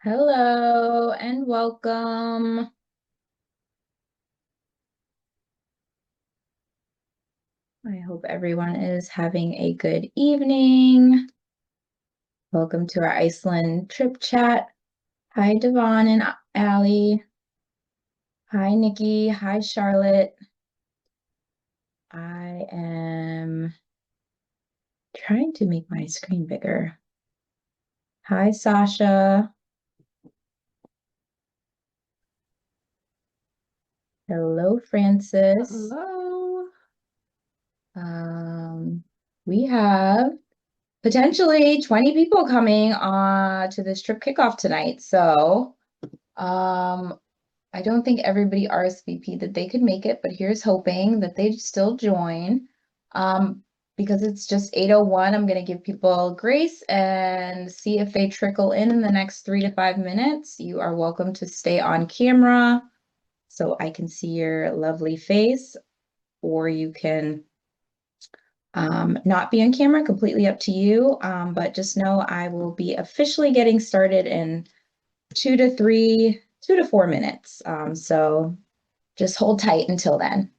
Hello and welcome. I hope everyone is having a good evening. Welcome to our Iceland trip chat. Hi, Devon and Allie. Hi, Nikki. Hi, Charlotte. I am trying to make my screen bigger. Hi, Sasha. Hello, Francis. Hello. We have potentially 20 people coming to this trip kickoff tonight. So I don't think everybody RSVP that they could make it, but here's hoping that they still join. Because it's just 8:01, I'm going to give people grace and see if they trickle in the next 3 to 5 minutes. You are welcome to stay on camera so I can see your lovely face, or you can not be on camera, completely up to you. But just know I will be officially getting started in 2 to 4 minutes. So just hold tight until then.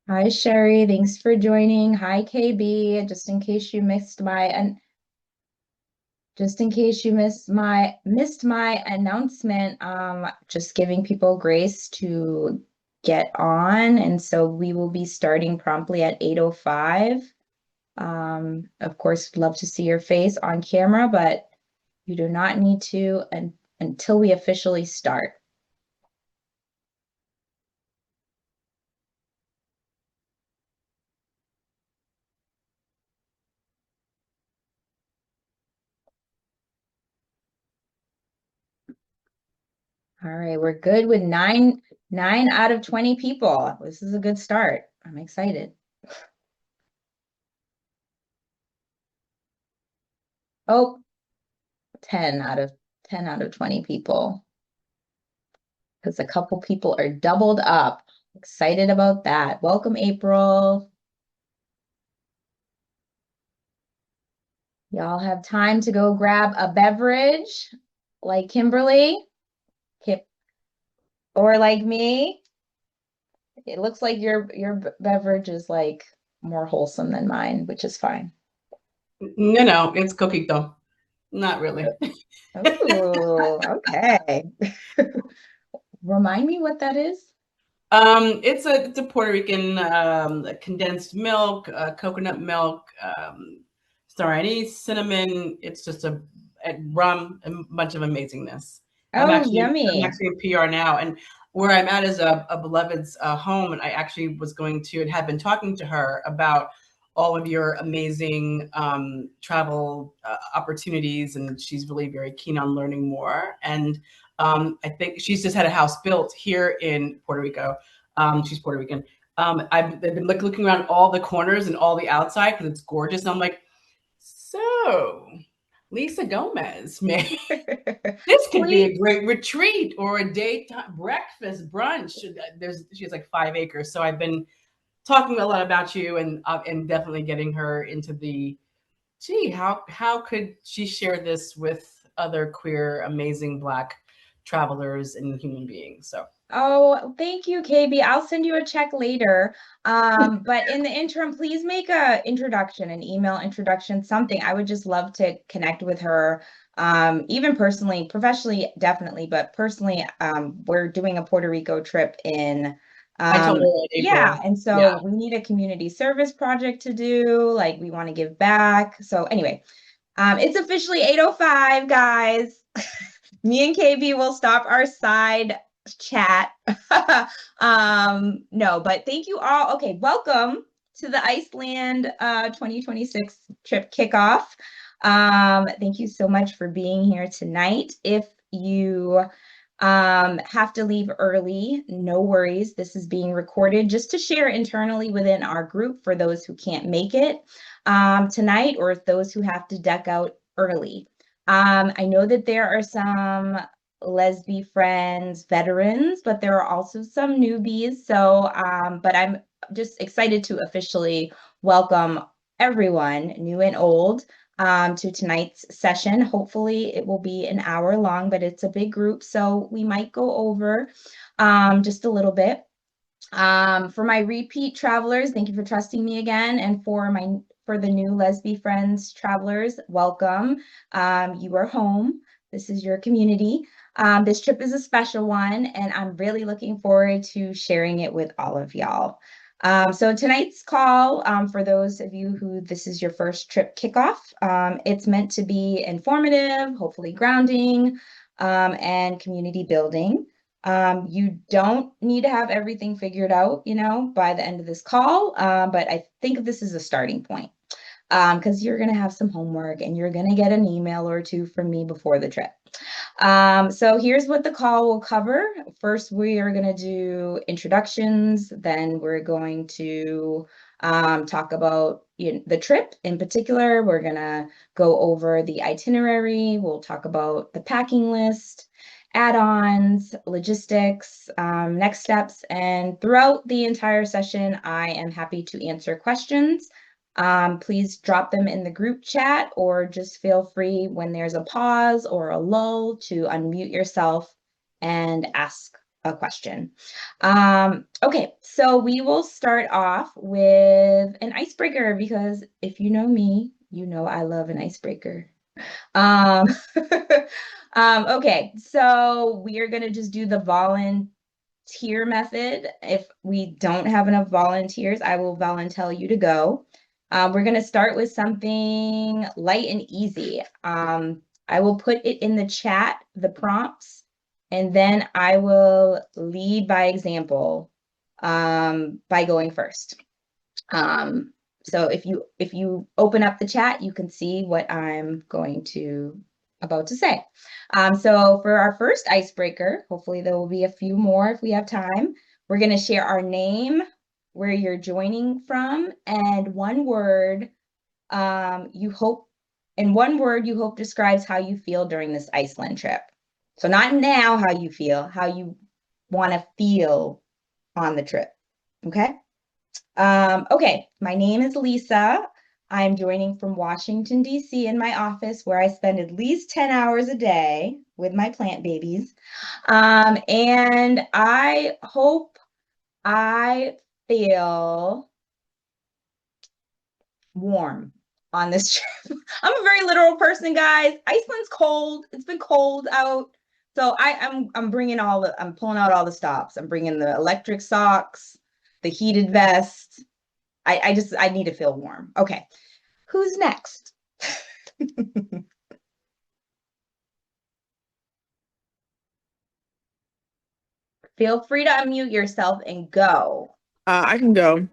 Hi, Sherry. Thanks for joining. Hi, KB. Just in case you missed my announcement, just giving people grace to get on. And so we will be starting promptly at 8:05. Of course, love to see your face on camera, but you do not need to until we officially start. All right, we're good with nine out of 20 people. This is a good start. I'm excited. Oh, 10 out of 20 people. Because a couple people are doubled up. Excited about that. Welcome, April. Y'all have time to go grab a beverage like Kimberly, or like me. It looks like your beverage is like more wholesome than mine, which is fine. No, it's coquito. Not really. Oh, okay. Remind me what that is. It's a Puerto Rican condensed milk, coconut milk, star anise, cinnamon. It's just a rum, a bunch of amazingness. I'm Oh, actually I'm yummy. actually in PR now, and where I'm at is a beloved's home, and I actually was going to and had been talking to her about all of your amazing travel opportunities, and she's really very keen on learning more. And I think she's just had a house built here in Puerto Rico. She's Puerto Rican. I've been looking around all the corners and all the outside because it's gorgeous. And I'm like, so Lisa Gomez, man, this could be Please. a great retreat or a daytime breakfast brunch. She has like 5 acres, so I've been talking a lot about you and definitely getting her into the gee, how could she share this with other queer, amazing Black travelers and human beings? So Oh, thank you, KB. I'll send you a check later. But in the interim, please make a introduction, an email introduction, something. I would just love to connect with her, even personally, professionally, definitely, but personally, we're doing a Puerto Rico trip in I told her in Yeah, April. and Yeah. so we need a community service project to do. Like we want to give back. So anyway, it's officially 8:05, guys. Me and KB will stop our side chat. No, but thank you all. Okay, welcome to the Iceland 2026 trip kickoff. Thank you so much for being here tonight. If you have to leave early, no worries. This is being recorded just to share internally within our group for those who can't make it tonight, or those who have to deck out early. I know that there are some lesbian friends, veterans, but there are also some newbies. So, but I'm just excited to officially welcome everyone, new and old, to tonight's session. Hopefully it will be an hour long, but it's a big group, so we might go over just a little bit. For my repeat travelers, thank you for trusting me again. And for the new lesbian friends travelers, welcome. You are home. This is your community. This trip is a special one, and I'm really looking forward to sharing it with all of y'all. So tonight's call, for those of you who this is your first trip kickoff, it's meant to be informative, hopefully grounding, and community building. You don't need to have everything figured out, by the end of this call, but I think this is a starting point because you're going to have some homework and you're going to get an email or two from me before the trip. So here's what the call will cover. First, we are going to do introductions. Then we're going to talk about the trip in particular. We're going to go over the itinerary. We'll talk about the packing list, add-ons, logistics, next steps. And throughout the entire session, I am happy to answer questions. Please drop them in the group chat, or just feel free when there's a pause or a lull to unmute yourself and ask a question. Okay, so we will start off with an icebreaker, because if you know me, you know I love an icebreaker. Okay, so we are going to just do the volunteer method. If we don't have enough volunteers, I will volunteer you to go. We're going to start with something light and easy. I will put it in the chat, the prompts, and then I will lead by example by going first. So if you open up the chat, you can see what I'm about to say. So for our first icebreaker, hopefully there will be a few more if we have time. We're going to share our name, where you're joining from, and one word you hope describes how you feel during this Iceland trip. So not now how you feel, how you want to feel on the trip. Okay? Okay, my name is Lisa. I'm joining from Washington, D.C. in my office, where I spend at least 10 hours a day with my plant babies. And I hope I feel warm on this trip. I'm a very literal person, guys. Iceland's cold. It's been cold out. So I'm pulling out all the stops. I'm bringing the electric socks, the heated vest. I need to feel warm. Okay. Who's next? Feel free to unmute yourself and go. I can go.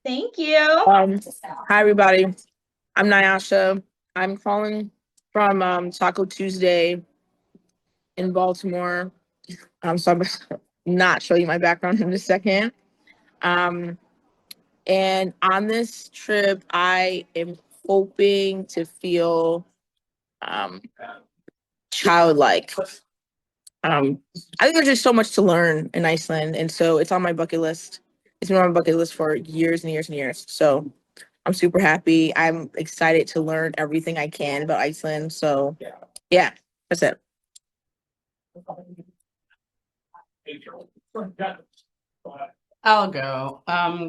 Thank you. Hi, everybody. I'm Nyasha. I'm calling from Taco Tuesday in Baltimore. So I'm not show you my background in a second. And on this trip, I am hoping to feel childlike. I think there's just so much to learn in Iceland, and so it's on my bucket list. It's been on my bucket list for years and years and years. So I'm super happy. I'm excited to learn everything I can about Iceland. So yeah, that's it. I'll go.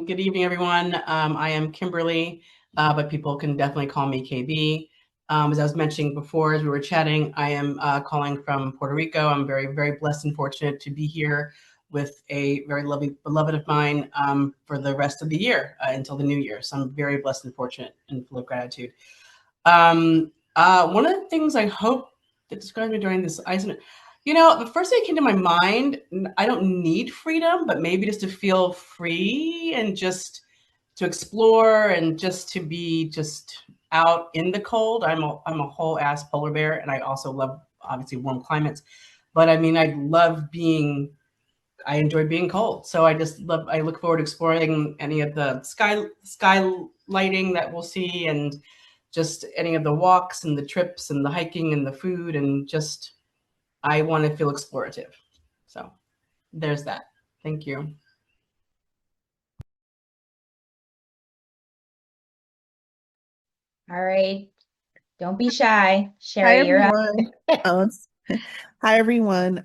Good evening, everyone. I am Kimberly, but people can definitely call me KB. As I was mentioning before, as we were chatting, I am calling from Puerto Rico. I'm very, very blessed and fortunate to be here with a very lovely beloved of mine for the rest of the year until the new year. So I'm very blessed and fortunate and full of gratitude. One of the things I hope that described me during this Iceland, the first thing that came to my mind, I don't need freedom, but maybe just to feel free and just to explore and just to be just out in the cold. I'm a whole ass polar bear, and I also love obviously warm climates. But I mean, I enjoy being cold. So I look forward to exploring any of the sky lighting that we'll see, and just any of the walks and the trips and the hiking and the food, and just, I want to feel explorative. So there's that. Thank you. All right. Don't be shy. Hi Sherry, you're up. everyone. Hi everyone.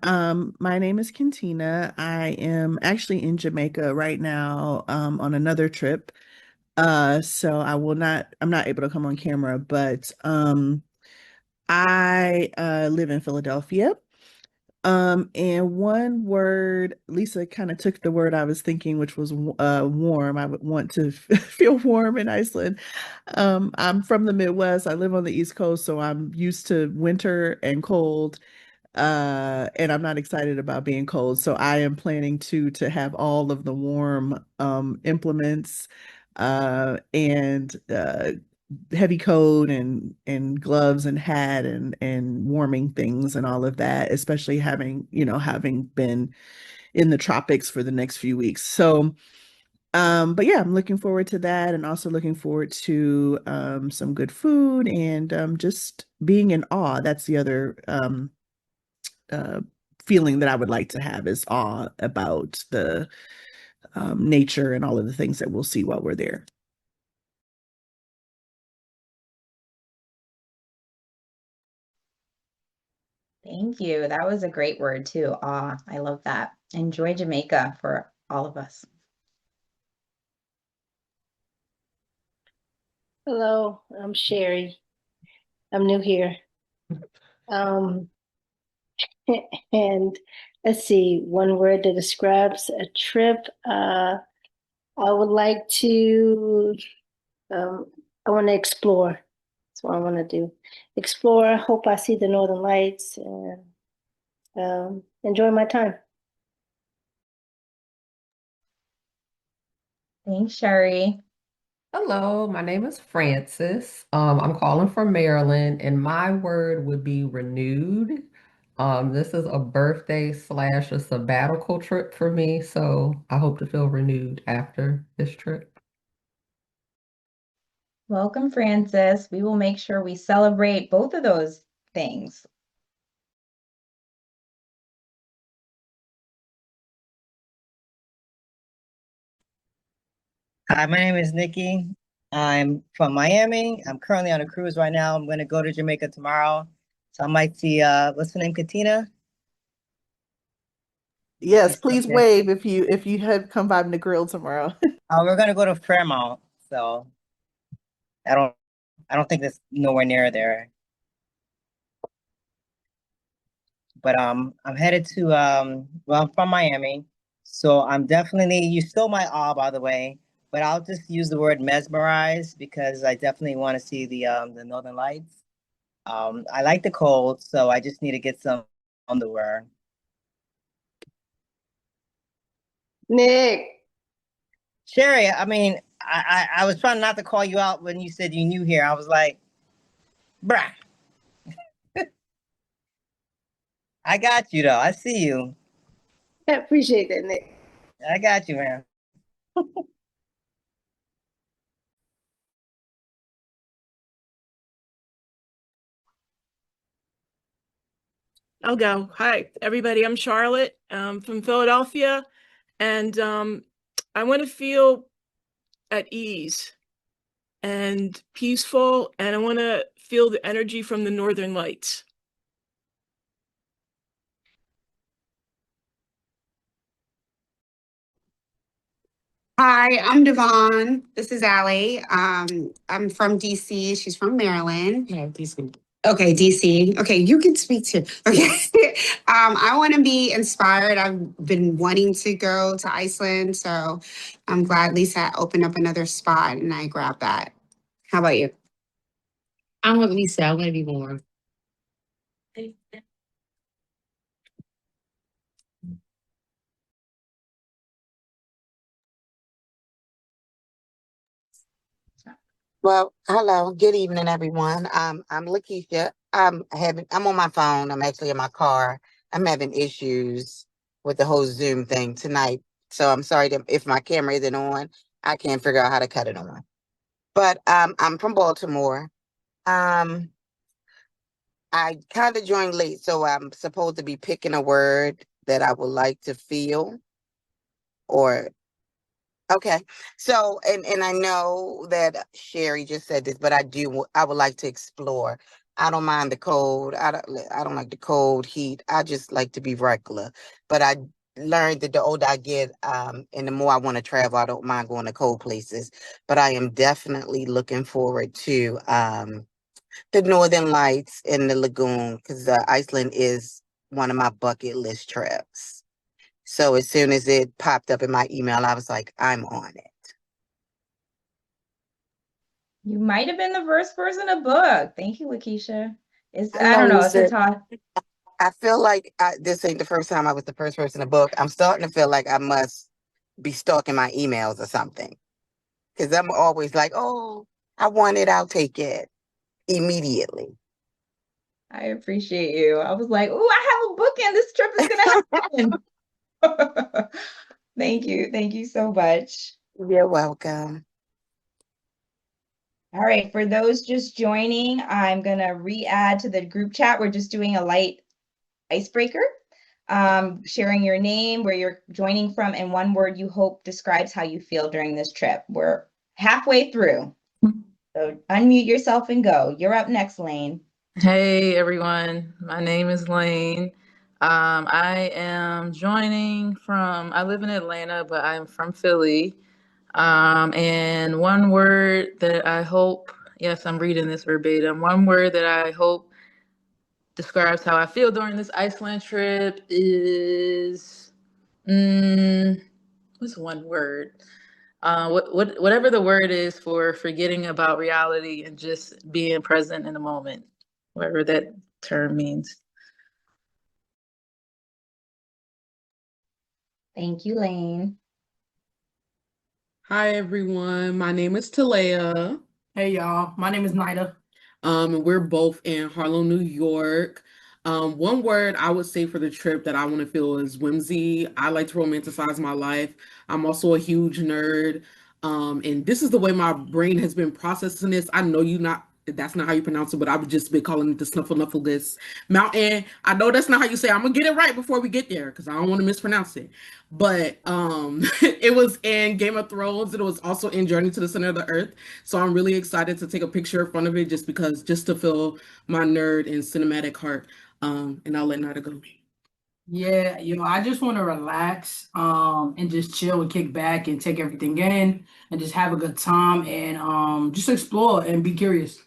My name is Kentina. I am actually in Jamaica right now, on another trip. So I'm not able to come on camera, but I live in Philadelphia. And one word, Lisa kind of took the word I was thinking, which was warm. I would want to feel warm in Iceland. I'm from the Midwest. I live on the East Coast, so I'm used to winter and cold. And I'm not excited about being cold. So I am planning to have all of the warm implements and heavy coat and gloves and hat and warming things and all of that, especially having been in the tropics for the next few weeks. So but yeah, I'm looking forward to that, and also looking forward to some good food and just being in awe. That's the other uh feeling that I would like to have, is awe about the nature and all of the things that we'll see while we're there. Thank you. That was a great word too. Aw, I love that. Enjoy Jamaica for all of us. Hello, I'm Sherry. I'm new here. Um, and let's see, one word that describes a trip. I would like to, I want to explore. That's what I want to do. Explore, hope I see the Northern Lights, and enjoy my time. Thanks, Sherry. Hello, my name is Francis. I'm calling from Maryland, and my word would be renewed. This is a birthday slash a sabbatical trip for me, so I hope to feel renewed after this trip. Welcome, Francis. We will make sure we celebrate both of those things. Hi, my name is Nikki. I'm from Miami. I'm currently on a cruise right now. I'm going to go to Jamaica tomorrow. So I might see, what's her name, Katina? Yes, She's still please there. wave if you have come by the grill tomorrow. We're going to go to Fairmount. So I don't, I don't think that's nowhere near there. But I'm headed to, well, I'm from Miami. So I'm definitely, you stole my awe, by the way, but I'll just use the word mesmerized, because I definitely want to see the Northern Lights. I like the cold, so I just need to get some underwear. Nick, Sherry, I mean, I was trying not to call you out when you said you knew here. I was like, bruh, I got you though. I see you. I appreciate that, Nick. I got you, man. I'll go. Hi, everybody. I'm Charlotte from Philadelphia, and I want to feel at ease and peaceful, and I want to feel the energy from the Northern Lights. Hi, I'm Devon. This is Allie. I'm from DC. She's from Maryland. Yeah, DC. Okay, DC. Okay, you can speak too. Okay. I want to be inspired. I've been wanting to go to Iceland, so I'm glad Lisa opened up another spot and I grabbed that. How about you? I'm with Lisa. I want to be warm. Well, hello. Good evening, everyone. I'm Lakeisha. I'm on my phone. I'm actually in my car. I'm having issues with the whole Zoom thing tonight. So I'm sorry if my camera isn't on. I can't figure out how to cut it on. But I'm from Baltimore. Um, I kind of joined late, so I'm supposed to be picking a word that I would like to feel or okay. So, and I know that Sherry just said this, but I would like to explore. I don't mind the cold. I don't like the cold heat. I just like to be regular. But I learned that the older I get, and the more I want to travel, I don't mind going to cold places. But I am definitely looking forward to the Northern Lights in the lagoon because Iceland is one of my bucket list trips. So as soon as it popped up in my email, I was like, I'm on it. You might have been the first person to book. Thank you, Lakeisha. I I know, don't know, it's a Lisa. tough. I feel like this ain't the first time I was the first person to book. I'm starting to feel like I must be stalking my emails or something. Because I'm always like, oh, I want it, I'll take it immediately. I appreciate you. I was like, oh, I have a bookend. This trip is gonna happen. Thank you. Thank you so much. You're welcome. All right, for those just joining, I'm gonna re-add to the group chat. We're just doing a light icebreaker. Sharing your name, where you're joining from, and one word you hope describes how you feel during this trip. We're halfway through. So unmute yourself and go. You're up next, Lane. Hey everyone, my name is Lane. I am joining I live in Atlanta, but I'm from Philly. And one word that I hope, yes, I'm reading this verbatim. One word that I hope describes how I feel during this Iceland trip is, what's one word? Whatever the word is for forgetting about reality and just being present in the moment, whatever that term means. Thank you, Lane. Hi everyone, my name is Talea. Hey y'all, my name is Nida. And we're both in Harlem, New York. One word I would say for the trip that I want to feel is whimsy. I like to romanticize my life. I'm also a huge nerd. And this is the way my brain has been processing this. I know that's not how you pronounce it, but I've just been calling it the Snuffleupagus Mountain. I know that's not how you say it. I'm gonna get it right before we get there because I don't want to mispronounce it. But it was in Game of Thrones and it was also in Journey to the Center of the Earth. So I'm really excited to take a picture in front of it just to feel my nerd and cinematic heart. And I'll let Nada go. Yeah, I just want to relax, and just chill and kick back and take everything in and just have a good time and just explore and be curious.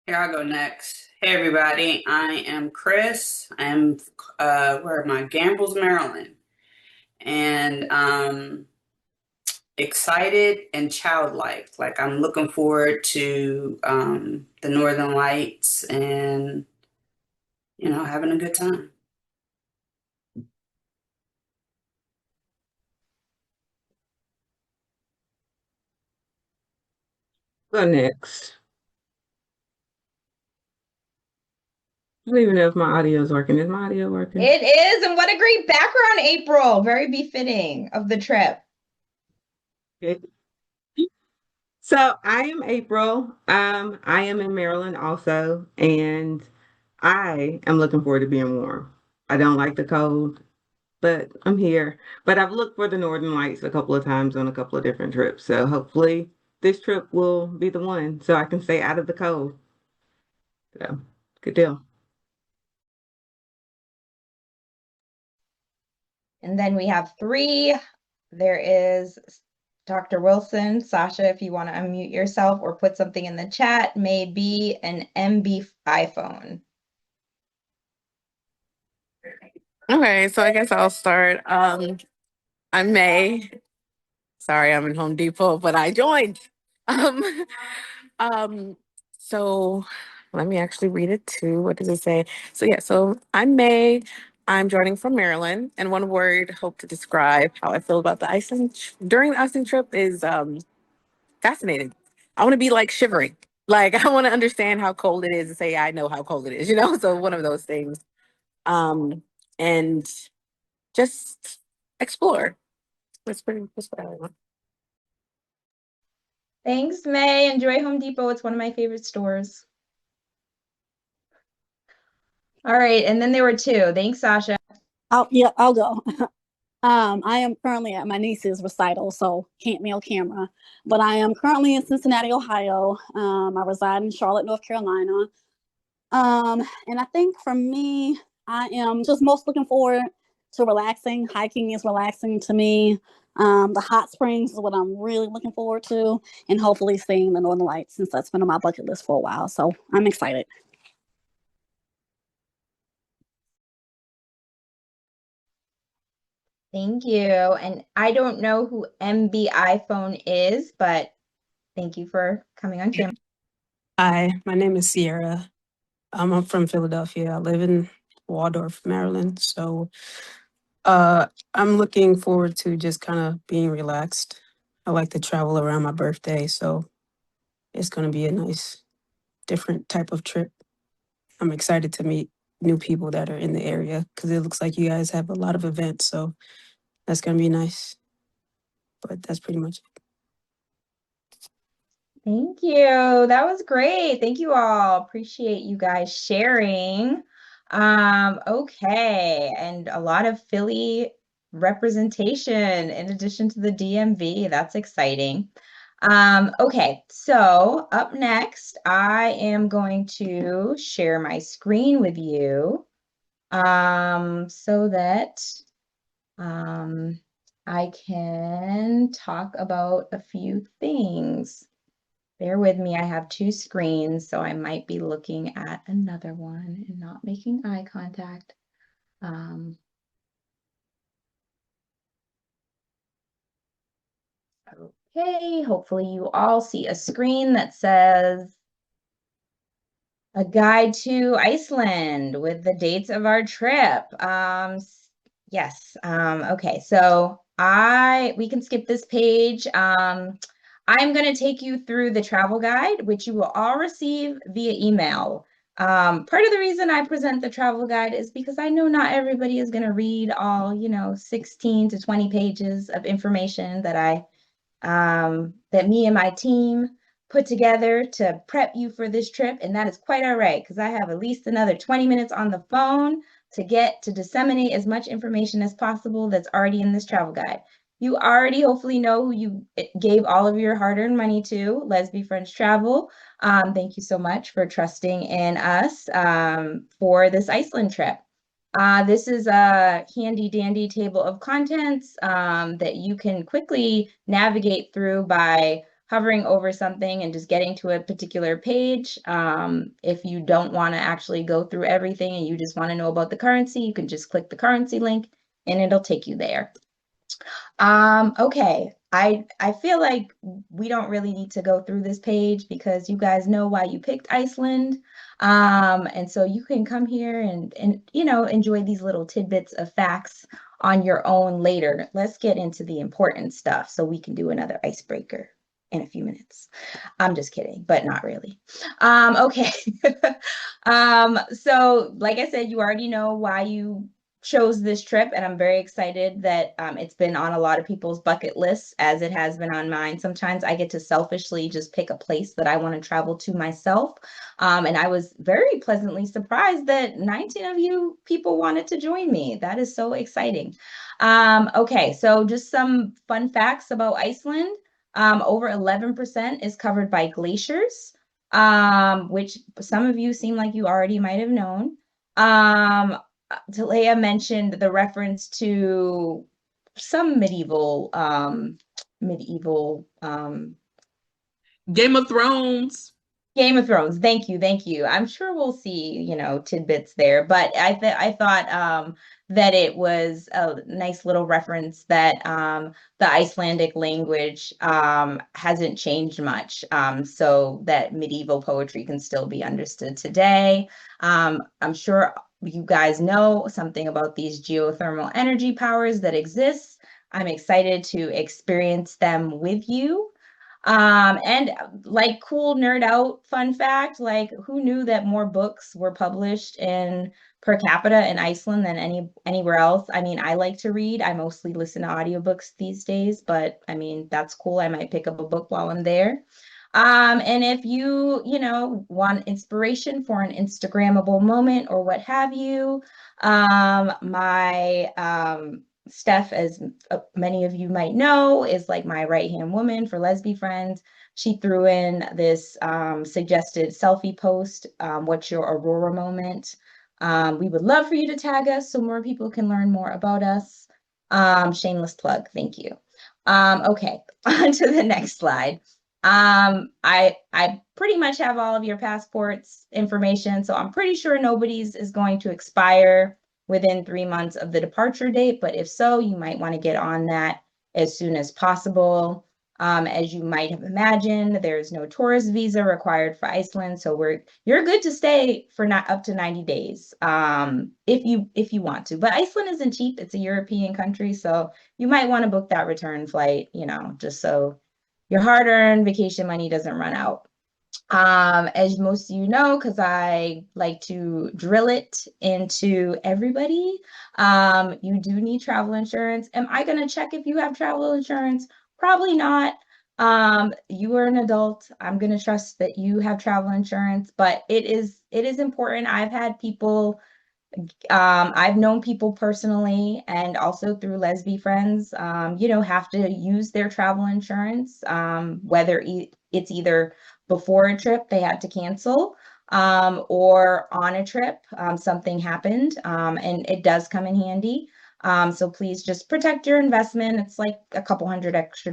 Here I go next. Hey everybody, I am Chris. I'm where am I? Gambles, Maryland. And excited and childlike. Like I'm looking forward to the Northern Lights and having a good time. Go next. I don't even know if my audio is working. Is my audio working? It is, and what a great background, April. Very befitting of the trip. Okay. So I am April. I am in Maryland also, and I am looking forward to being warm. I don't like the cold, but I'm here. But I've looked for the Northern Lights a couple of times on a couple of different trips. So hopefully this trip will be the one so I can stay out of the cold. So good deal. And then we have 3 there is Dr. Wilson. Sasha, if you want to unmute yourself or put something in the chat, may be an MB iPhone. Okay, so I guess I'll start. I'm May. Sorry, I'm in Home Depot, but I joined. Um, um, so let me actually read it too. What does it say? So yeah, so I'm May. I'm joining from Maryland, and one word hope to describe how I feel about the Iceland during the Iceland trip is fascinating. I want to be like shivering. Like I want to understand how cold it is and say I know how cold it is, you know? So one of those things. And just explore. That's what I want. Thanks, May. Enjoy Home Depot. It's one of my favorite stores. All right, and then there were two. Thanks, Sasha. I'll go. I am currently at my niece's recital, so can't be on camera. But I am currently in Cincinnati, Ohio. I reside in Charlotte, North Carolina. And I think for me, I am just most looking forward to relaxing. Hiking is relaxing to me. The hot springs is what I'm really looking forward to, and hopefully seeing the Northern Lights since that's been on my bucket list for a while. So I'm excited. Thank you. And I don't know who MB iPhone is, but thank you for coming on camera. Hi, my name is Sierra. I'm from Philadelphia. I live in Waldorf, Maryland. So I'm looking forward to just kind of being relaxed. I like to travel around my birthday, so it's going to be a nice, different type of trip. I'm excited to meet new people that are in the area because it looks like you guys have a lot of events. So that's going to be nice. But that's pretty much it. Thank you. That was great. Thank you all. Appreciate you guys sharing. Okay, and a lot of Philly representation in addition to the DMV. That's exciting. Okay, so up next, I am going to share my screen with you so that I can talk about a few things. Bear with me, I have two screens, so I might be looking at another one and not making eye contact. Okay, hopefully you all see a screen that says a guide to Iceland with the dates of our trip. Yes, okay, so we can skip this page. I'm going to take you through the travel guide, which you will all receive via email. Part of the reason I present the travel guide is because I know not everybody is going to read all, 16 to 20 pages of information that me and my team put together to prep you for this trip. And that is quite all right, because I have at least another 20 minutes on the phone to disseminate as much information as possible that's already in this travel guide. You already hopefully know who you gave all of your hard-earned money to, Lesby French Travel. Thank you so much for trusting in us for this Iceland trip. This is a handy dandy table of contents that you can quickly navigate through by hovering over something and just getting to a particular page. If you don't want to actually go through everything and you just want to know about the currency, you can just click the currency link and it'll take you there. Okay, I feel like we don't really need to go through this page because you guys know why you picked Iceland. And so you can come here and enjoy these little tidbits of facts on your own later. Let's get into the important stuff so we can do another icebreaker in a few minutes. I'm just kidding, but not really. Okay. So like I said, you already know why you chose this trip, and I'm very excited that it's been on a lot of people's bucket lists as it has been on mine. Sometimes I get to selfishly just pick a place that I want to travel to myself. And I was very pleasantly surprised that 19 of you people wanted to join me. That is so exciting. Okay, so just some fun facts about Iceland. Over 11% is covered by glaciers, which some of you seem like you already might have known. Talea mentioned the reference to some medieval Game of Thrones. Game of Thrones. Thank you, thank you. I'm sure we'll see, tidbits there, but I thought that it was a nice little reference that the Icelandic language hasn't changed much, so that medieval poetry can still be understood today. I'm sure you guys know something about these geothermal energy powers that exist. I'm excited to experience them with you. And like cool nerd out fun fact, like who knew that more books were published in per capita in Iceland than anywhere else? I mean, I like to read. I mostly listen to audiobooks these days, but I mean, that's cool. I might pick up a book while I'm there. And if want inspiration for an Instagrammable moment or what have you, my Steph, as many of you might know, is like my right-hand woman for Lesbi Friends. She threw in this suggested selfie post, what's your Aurora moment? We would love for you to tag us so more people can learn more about us. Shameless plug, thank you. Okay, on to the next slide. I pretty much have all of your passports information, so I'm pretty sure nobody's is going to expire within 3 months of the departure date, but if so, you might want to get on that as soon as possible. As you might have imagined, there's no tourist visa required for Iceland, so you're good to stay for not up to 90 days, if you want to. But Iceland isn't cheap; it's a European country, so you might want to book that return flight, just so your hard-earned vacation money doesn't run out. As most of you know, because I like to drill it into everybody, you do need travel insurance. Am I going to check if you have travel insurance? Probably not. You are an adult. I'm going to trust that you have travel insurance, but it is important. I've known people personally and also through Lesbi Friends, have to use their travel insurance, whether it's either before a trip they had to cancel, or on a trip, something happened, and it does come in handy. So please just protect your investment. It's like a couple $100 extra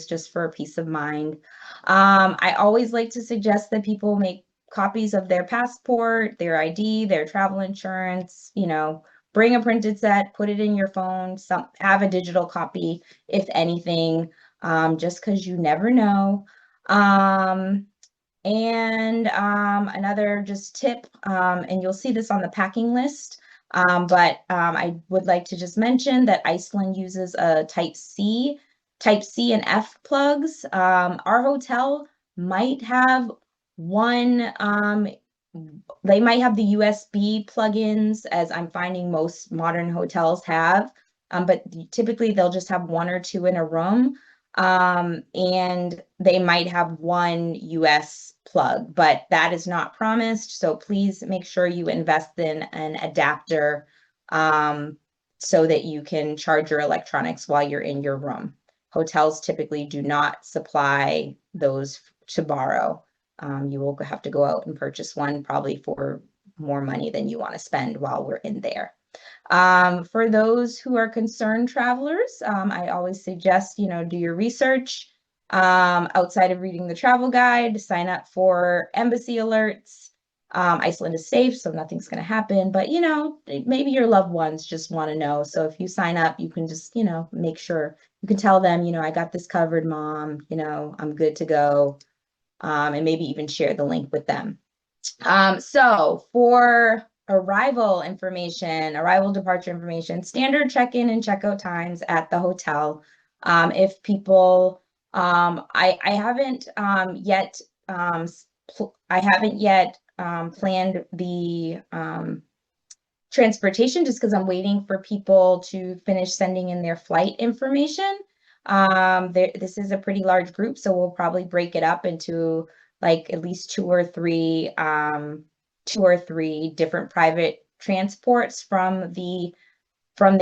just for peace of mind. I always like to suggest that people make copies of their passport, their ID, their travel insurance, bring a printed set, put it in your phone, have a digital copy, if anything, just because you never know. Another just tip, and you'll see this on the packing list, but I would like to just mention that Iceland uses a Type C and F plugs. Our hotel might have one, they might have the USB plugins, as I'm finding most modern hotels have, but typically they'll just have one or two in a room. And they might have one US plug, but that is not promised. So please make sure you invest in an adapter, so that you can charge your electronics while you're in your room. Hotels typically do not supply those to borrow. You will have to go out and purchase one, probably for more money than you want to spend while we're in there. For those who are concerned travelers, I always suggest, do your research, outside of reading the travel guide, sign up for embassy alerts. Iceland is safe, so nothing's going to happen, but maybe your loved ones just want to know. So if you sign up, you can just, make sure you can tell them, I got this covered, mom, I'm good to go. And maybe even share the link with them. So for arrival departure information, standard check-in and check-out times at the hotel. If people, I haven't yet planned the transportation, just because I'm waiting for people to finish sending in their flight information. This is a pretty large group, so we'll probably break it up into like at least two or three different private transports from the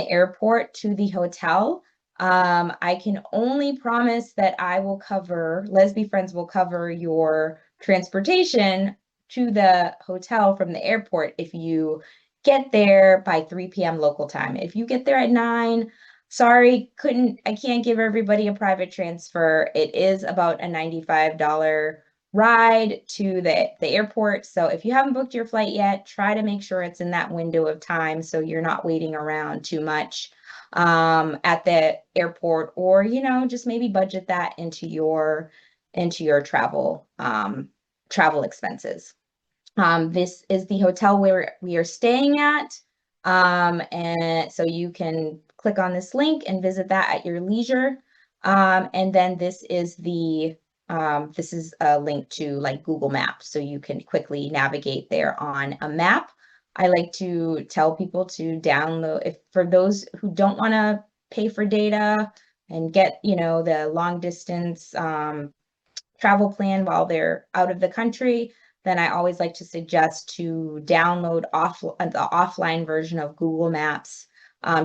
airport to the hotel. I can only promise that Lesbi Friends will cover your transportation to the hotel from the airport if you get there by 3 p.m. local time. If you get there at 9, sorry, I can't give everybody a private transfer. It is about a $95 ride to the airport. So if you haven't booked your flight yet, try to make sure it's in that window of time so you're not waiting around too much at the airport, or just maybe budget that into your travel expenses. This is the hotel where we are staying at. And so you can click on this link and visit that at your leisure. And then this is a link to like Google Maps, so you can quickly navigate there on a map. I like to tell people to download, for those who don't want to pay for data and get, the long distance travel plan while they're out of the country, then I always like to suggest to download the offline version of Google Maps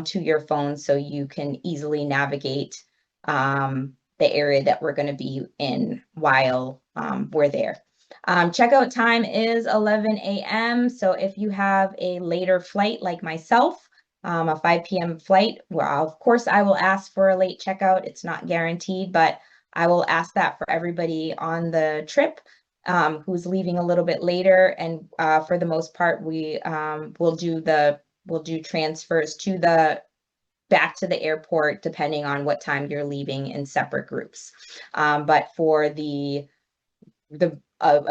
to your phone so you can easily navigate the area that we're going to be in while we're there. Checkout time is 11 a.m. So if you have a later flight like myself, a 5 p.m. flight, well, of course, I will ask for a late checkout. It's not guaranteed, but I will ask that for everybody on the trip who's leaving a little bit later. And for the most part, we'll do transfers back to the airport, depending on what time you're leaving in separate groups. But for a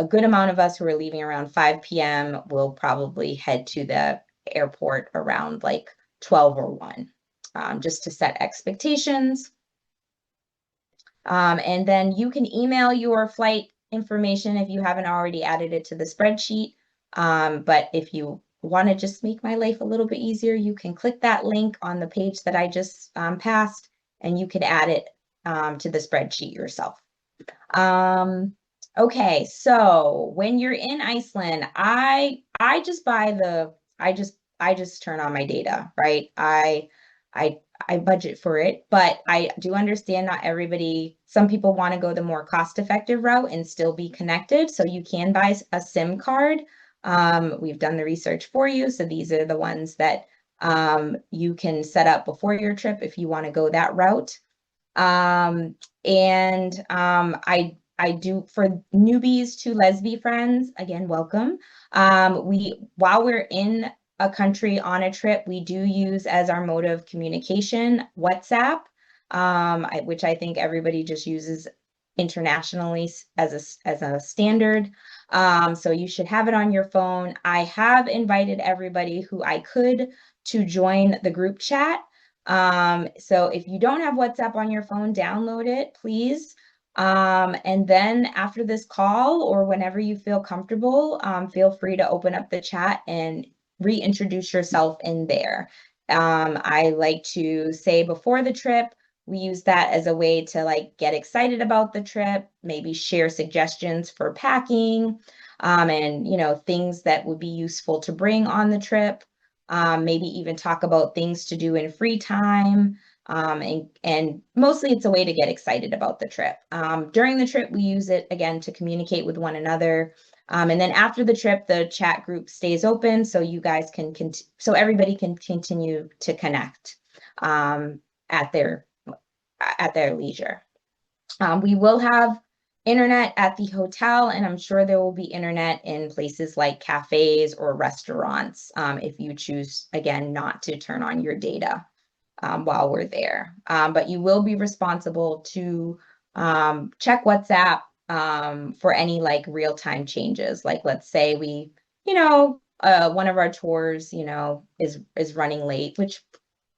good amount of us who are leaving around 5 p.m., we'll probably head to the airport around like 12 or 1, just to set expectations. And then you can email your flight information if you haven't already added it to the spreadsheet. But if you want to just make my life a little bit easier, you can click that link on the page that I just passed, and you could add it to the spreadsheet yourself. Okay, so when you're in Iceland, I just turn on my data, right? I budget for it, but I do understand not everybody, some people want to go the more cost-effective route and still be connected. So you can buy a SIM card. We've done the research for you. So these are the ones that you can set up before your trip if you want to go that route. I do, for newbies to Lesbi friends, again, welcome. While we're in a country on a trip, we do use as our mode of communication WhatsApp, which I think everybody just uses internationally as a standard. So you should have it on your phone. I have invited everybody who I could to join the group chat. So if you don't have WhatsApp on your phone, download it, please. And then after this call, or whenever you feel comfortable, feel free to open up the chat and reintroduce yourself in there. I like to say before the trip, we use that as a way to like get excited about the trip, maybe share suggestions for packing, and things that would be useful to bring on the trip. Maybe even talk about things to do in free time. And mostly it's a way to get excited about the trip. During the trip, we use it again to communicate with one another. And then after the trip, the chat group stays open so you guys so everybody can continue to connect at their leisure. We will have internet at the hotel, and I'm sure there will be internet in places like cafes or restaurants if you choose, again, not to turn on your data while we're there. But you will be responsible to check WhatsApp for any like real-time changes. Like, let's say one of our tours, is running late, which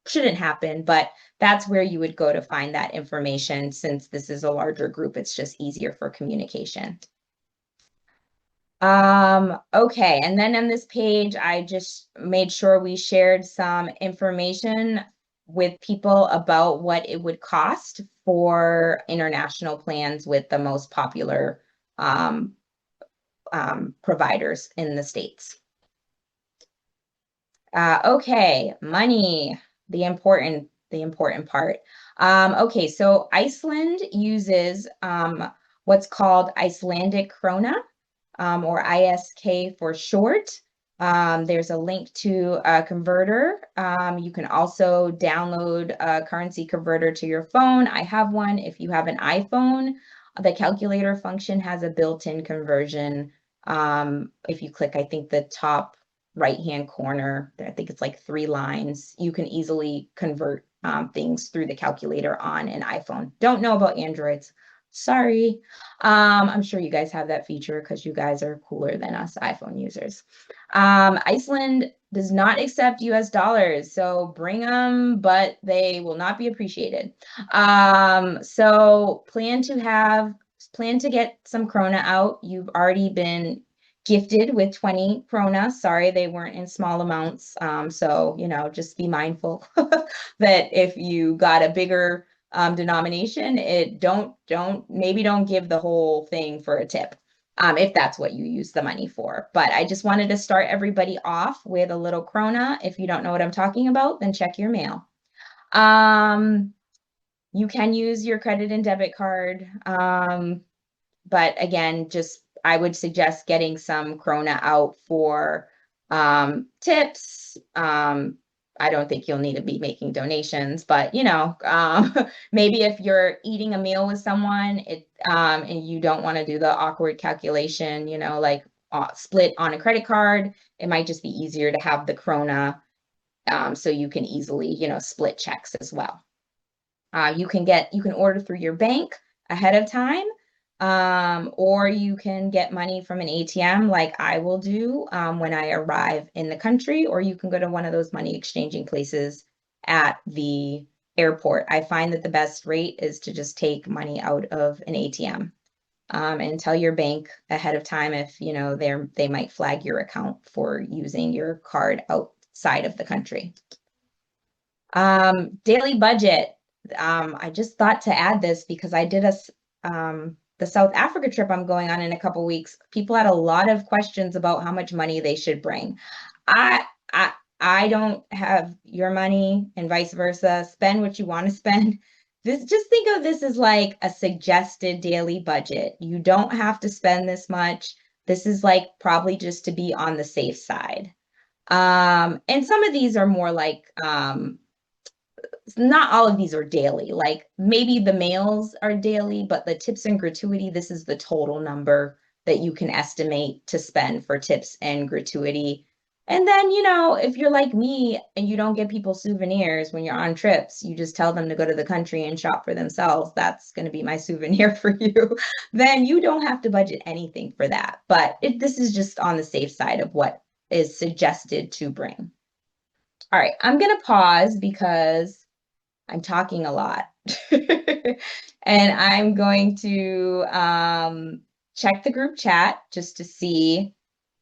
shouldn't happen, but that's where you would go to find that information. Since this is a larger group, it's just easier for communication. Okay, and then on this page, I just made sure we shared some information with people about what it would cost for international plans with the most popular providers in the States. Okay, money, the important part. Okay, so Iceland uses what's called Icelandic krona, or ISK for short. There's a link to a converter. You can also download a currency converter to your phone. I have one. If you have an iPhone, the calculator function has a built-in conversion. If you click, I think the top right-hand corner, I think it's like 3 lines, you can easily convert things through the calculator on an iPhone. Don't know about Androids. Sorry. I'm sure you guys have that feature because you guys are cooler than us iPhone users. Iceland does not accept US dollars, so bring them, but they will not be appreciated. So plan to get some krona out. You've already been gifted with 20 krona. Sorry, they weren't in small amounts. So, just be mindful that if you got a bigger denomination, maybe don't give the whole thing for a tip. If that's what you use the money for. But I just wanted to start everybody off with a little krona. If you don't know what I'm talking about, then check your mail. You can use your credit and debit card. But again, I would suggest getting some krona out for tips. I don't think you'll need to be making donations, but maybe if you're eating a meal with someone, and you don't want to do the awkward calculation, like split on a credit card, it might just be easier to have the krona, so you can easily, split checks as well. You can order through your bank ahead of time. Or you can get money from an ATM like I will do when I arrive in the country, or you can go to one of those money exchanging places at the airport. I find that the best rate is to just take money out of an ATM and tell your bank ahead of time if they might flag your account for using your card outside of the country. Daily budget. I just thought to add this because I did the South Africa trip I'm going on in a couple weeks. People had a lot of questions about how much money they should bring. I don't have your money and vice versa. Spend what you want to spend. Just think of this as like a suggested daily budget. You don't have to spend this much. This is like probably just to be on the safe side. And some of these are more like not all of these are daily. Like maybe the mails are daily, but the tips and gratuity, this is the total number that you can estimate to spend for tips and gratuity. And then, if you're like me and you don't get people souvenirs when you're on trips, you just tell them to go to the country and shop for themselves. That's going to be my souvenir for you. Then you don't have to budget anything for that. But this is just on the safe side of what is suggested to bring. All right, I'm going to pause because I'm talking a lot. And I'm going to check the group chat just to see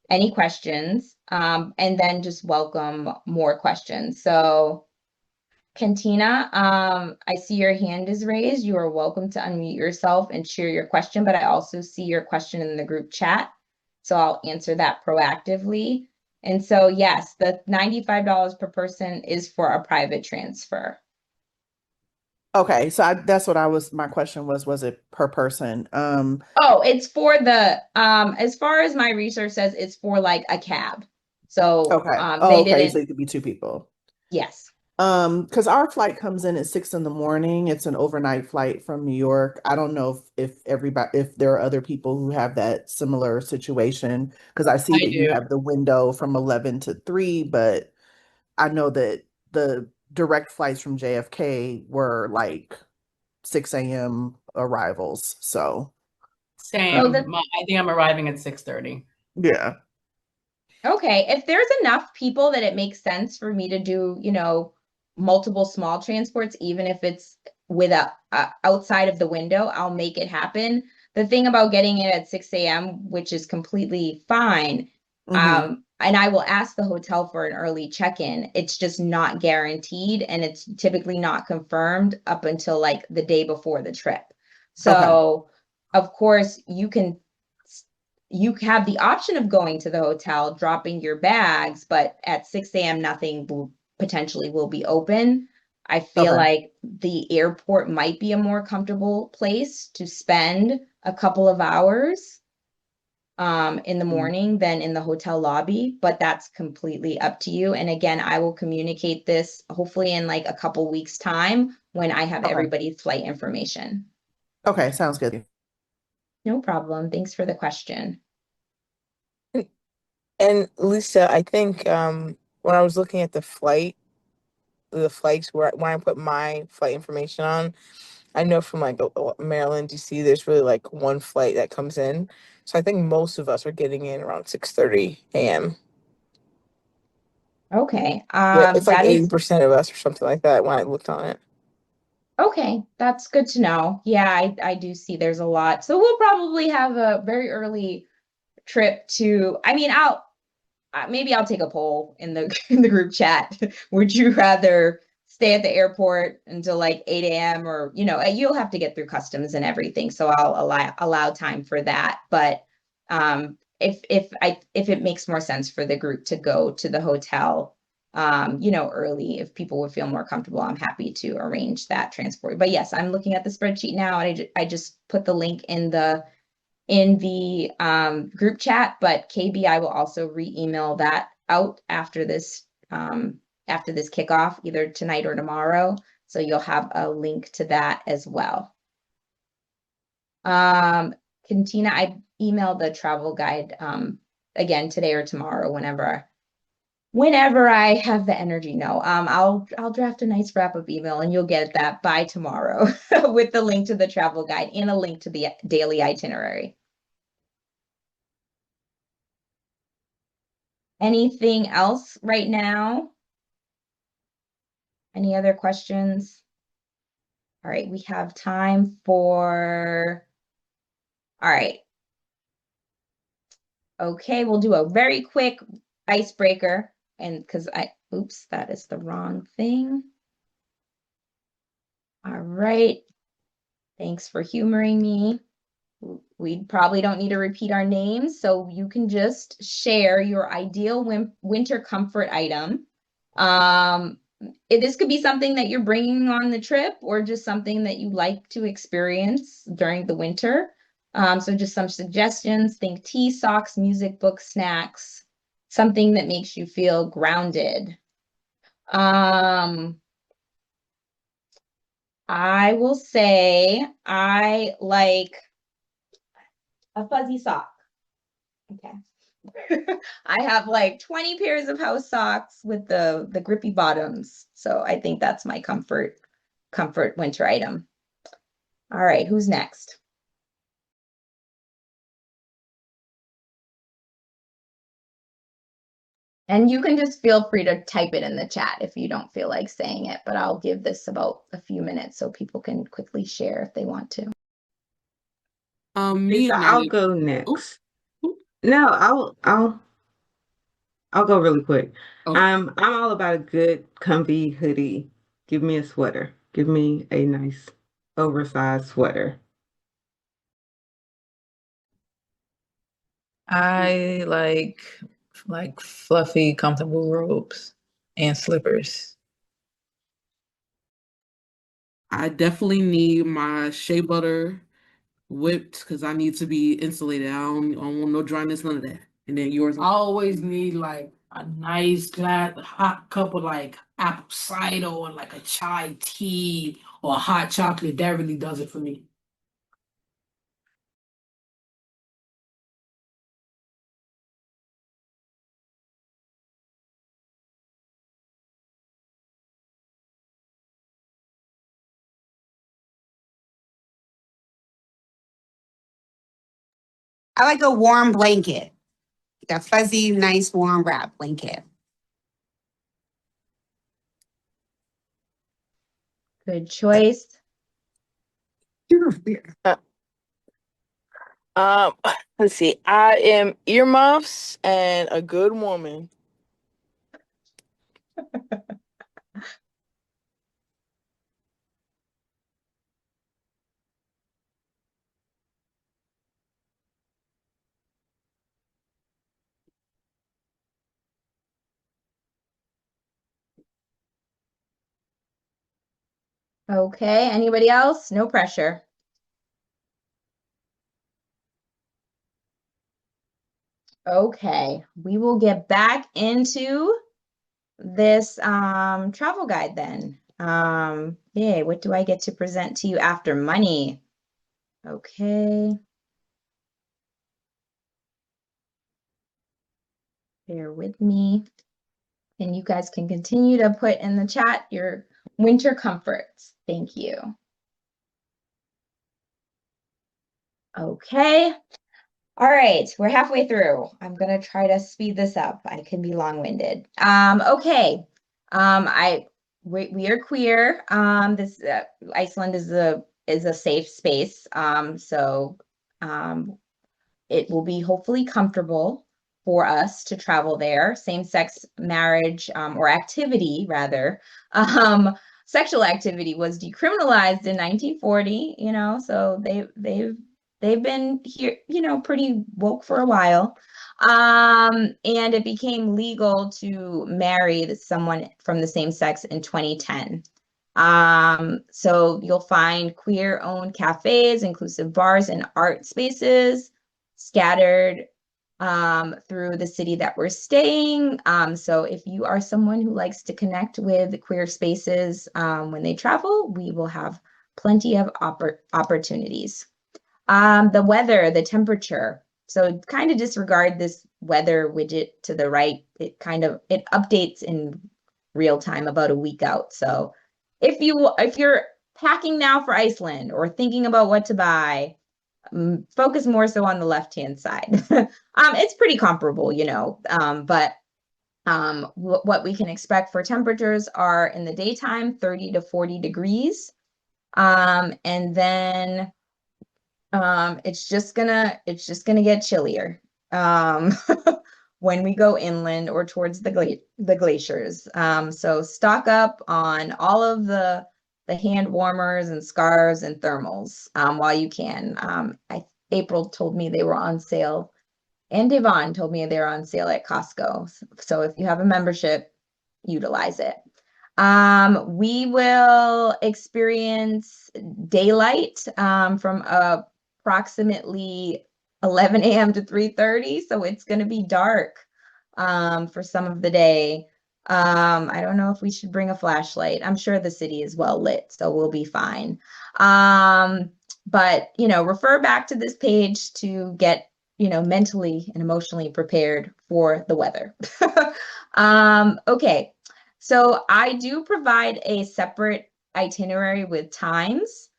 any questions, and then just welcome more questions. So Cantina, I see your hand is raised. You are welcome to unmute yourself and share your question, but I also see your question in the group chat. So I'll answer that proactively. And so, yes, the $95 per person is for a private transfer. Okay, so that's what my question was it per person? It's for as far as my research says, it's for like a cab. So okay. They So it could be 2 people. Yes. Because our flight comes in at 6 a.m. It's an overnight flight from New York. I don't know if there are other people who have that similar situation, because I see that you have the window from 11 to 3, but I know that the direct flights from JFK were like 6 a.m. arrivals. So same. I think I'm arriving at 6:30. Yeah. Okay, if there's enough people that it makes sense for me to do, multiple small transports, even if it's with outside of the window, I'll make it happen. The thing about getting it at 6 a.m., which is completely fine, and I will ask the hotel for an early check-in. It's just not guaranteed, and it's typically not confirmed up until like the day before the trip. So, of course, you have the option of going to the hotel, dropping your bags, but at 6 a.m., nothing potentially will be open. I feel like the airport might be a more comfortable place to spend a couple of hours. in the morning than in the hotel lobby, but that's completely up to you. And again, I will communicate this hopefully in like a couple weeks' time when I have Okay. everybody's flight information. Okay, sounds good. No problem. Thanks for the question. And Lisa, I think when I was looking at the flights where when I put my flight information on, I know from like Maryland, DC, there's really like one flight that comes in. So I think most of us are getting in around 6:30 a.m. Okay. Yeah, it's like That is 80% of us or something like that when I looked on it. okay. That's good to know. Yeah, I do see there's a lot. So we'll probably have a very early trip to, I mean, maybe I'll take a poll in the in the group chat. Would you rather stay at the airport until like 8 a.m. or you'll have to get through customs and everything, so I'll allow time for that. But if it makes more sense for the group to go to the hotel early, if people would feel more comfortable, I'm happy to arrange that transport. But yes, I'm looking at the spreadsheet now, and I just put the link in the group chat, but KBI will also re-email that out after this kickoff, either tonight or tomorrow. So you'll have a link to that as well. Cantina, I emailed the travel guide again today or tomorrow, whenever I have the energy. No, I'll draft a nice wrap-up email and you'll get that by tomorrow with the link to the travel guide and a link to the daily itinerary. Anything else right now? Any other questions? All right, we have time for, all right. Okay, we'll do a very quick icebreaker, and oops, that is the wrong thing. All right, thanks for humoring me. We probably don't need to repeat our names, so you can just share your ideal winter comfort item. This could be something that you're bringing on the trip or just something that you like to experience during the winter. So just some suggestions: think tea, socks, music, books, snacks, something that makes you feel grounded. I will say I like a fuzzy sock. Okay. I have like 20 pairs of house socks with the grippy bottoms. So I think that's my comfort winter item. All right, who's next? And you can just feel free to type it in the chat if you don't feel like saying it, but I'll give this about a few minutes so people can quickly share if they want to. Me Lisa, and I'll I. go next. No, I'll go really quick. Okay. I'm all about a good comfy hoodie. Give me a sweater. Give me a nice oversized sweater. I like fluffy, comfortable robes and slippers. I definitely need my shea butter whipped because I need to be insulated. I don't want no dryness, none of that. And then yours. I always need like a nice glass, hot cup of like apple cider or like a chai tea or hot chocolate. That really does it for me. I like a warm blanket, like a fuzzy, nice, warm wrap blanket. Good choice. Um, let's see. I am earmuffs and a good woman. Okay, anybody else? No pressure. No pressure. Okay, we will get back into this travel guide then. Yay, what do I get to present to you after money? Okay. Bear with me. And you guys can continue to put in the chat your winter comforts. Thank you. Okay. All right, we're halfway through. I'm gonna try to speed this up. I can be long-winded. Okay. We are queer. This Iceland is a safe space. It will be hopefully comfortable for us to travel there. Same-sex marriage or activity, rather, sexual activity was decriminalized in 1940. So they've been here, pretty woke for a while. And it became legal to marry someone from the same sex in 2010. So you'll find queer-owned cafes, inclusive bars, and art spaces scattered through the city that we're staying. So if you are someone who likes to connect with queer spaces when they travel, we will have plenty of opportunities. The weather, the temperature. So kind of disregard this weather widget to the right. It updates in real time about a week out. So if you're packing now for Iceland or thinking about what to buy, focus more so on the left-hand side. It's pretty comparable, but what we can expect for temperatures are in the daytime 30 to 40 degrees. And then it's just gonna get chillier when we go inland or towards the glaciers. So stock up on all of the hand warmers and scarves and thermals while you can. April told me they were on sale, and Devon told me they were on sale at Costco. So if you have a membership, utilize it. We will experience daylight from approximately 11 a.m. to 3:30, so it's going to be dark for some of the day. I don't know if we should bring a flashlight. I'm sure the city is well lit, so we'll be fine. But refer back to this page to get mentally and emotionally prepared for the weather. Okay. So I do provide a separate itinerary with times,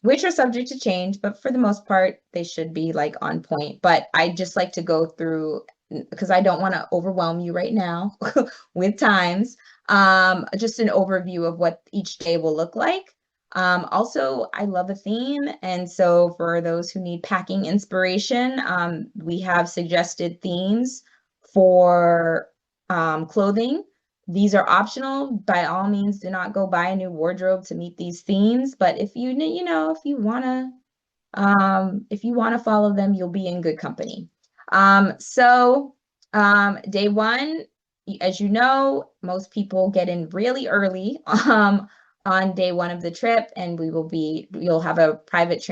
which are subject to change, but for the most part, they should be like on point. But I just like to go through because I don't want to overwhelm you right now with times. Just an overview of what each day will look like. Also, I love a theme. And so for those who need packing inspiration, we have suggested themes for clothing. These are optional. By all means, do not go buy a new wardrobe to meet these themes. But if you want to follow them, you'll be in good company. Day one, as you know, most people get in really early on day one of the trip, and you'll have a private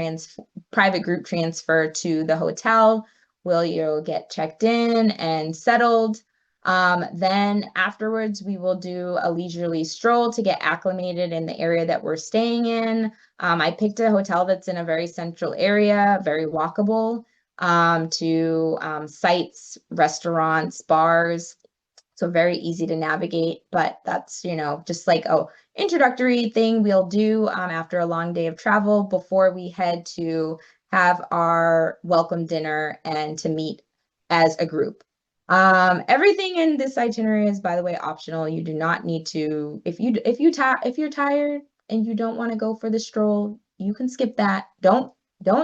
group transfer to the hotel where you'll get checked in and settled. Then afterwards, we will do a leisurely stroll to get acclimated in the area that we're staying in. I picked a hotel that's in a very central area, very walkable to sites, restaurants, bars. So very easy to navigate, but that's, just like a introductory thing we'll do after a long day of travel before we head to have our welcome dinner and to meet as a group. Everything in this itinerary is, by the way, optional. You do not need to, if you're tired and you don't want to go for the stroll, you can skip that. Don't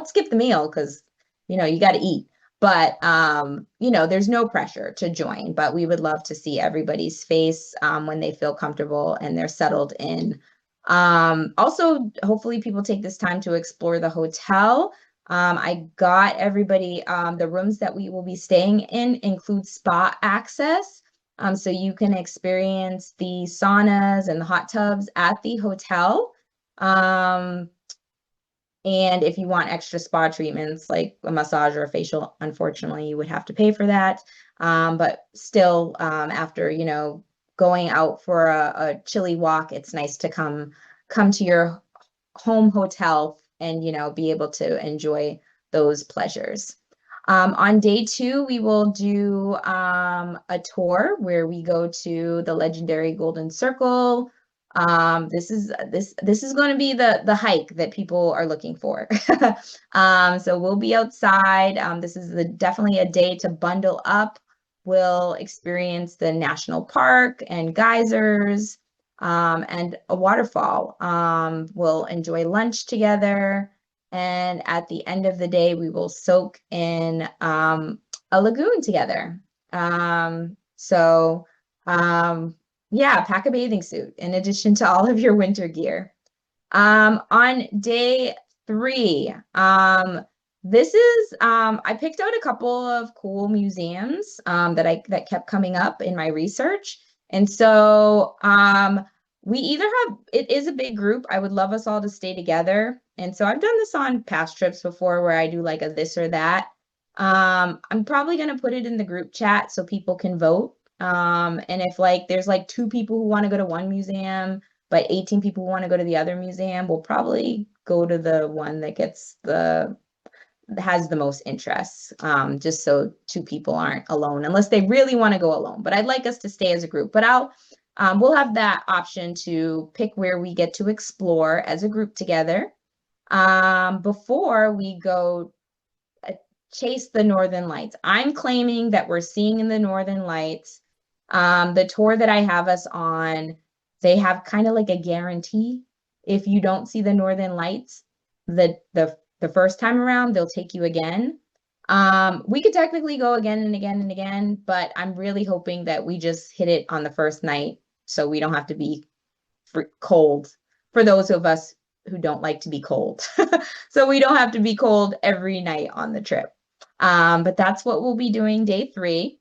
skip the meal because you got to eat. But there's no pressure to join, but we would love to see everybody's face when they feel comfortable and they're settled in. Also, hopefully people take this time to explore the hotel. I got everybody, the rooms that we will be staying in include spa access. So you can experience the saunas and the hot tubs at the hotel. And if you want extra spa treatments like a massage or a facial, unfortunately, you would have to pay for that. But still, after, you know, going out for a chilly walk, it's nice to come to your home hotel and, you know, be able to enjoy those pleasures. On day 2, we will do a tour where we go to the legendary Golden Circle. This is going to be the hike that people are looking for. So we'll be outside. This is definitely a day to bundle up. We'll experience the national park and geysers and a waterfall. We'll enjoy lunch together. And at the end of the day, we will soak in a lagoon together. Yeah, pack a bathing suit in addition to all of your winter gear. On day 3, this is I picked out a couple of cool museums that kept coming up in my research. And so we either have, it is a big group. I would love us all to stay together. And so I've done this on past trips before where I do like a this or that. I'm probably going to put it in the group chat so people can vote. And if like there's like 2 people who want to go to one museum, but 18 people who want to go to the other museum, we'll probably go to the one that has the most interests, just so 2 people aren't alone, unless they really want to go alone. But I'd like us to stay as a group. But we'll have that option to pick where we get to explore as a group together. Before we go chase the Northern Lights. I'm claiming that we're seeing in the Northern Lights. The tour that I have us on, they have kind of like a guarantee. If you don't see the Northern Lights, the first time around, they'll take you again. We could technically go again and again and again, but I'm really hoping that we just hit it on the first night so we don't have to be cold for those of us who don't like to be cold. So we don't have to be cold every night on the trip. But that's what we'll be doing day 3.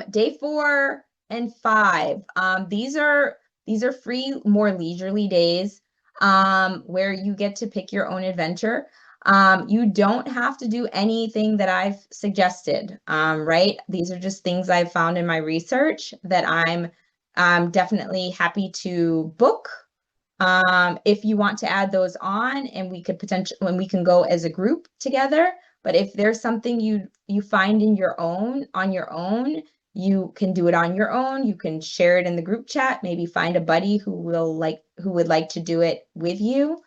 Day 4 and 5. These are free, more leisurely days where you get to pick your own adventure. You don't have to do anything that I've suggested, right? These are just things I've found in my research that I'm definitely happy to book. If you want to add those on, and we could when we can go as a group together. But if there's something you find on your own, you can do it on your own. You can share it in the group chat, maybe find a buddy who would like to do it with you.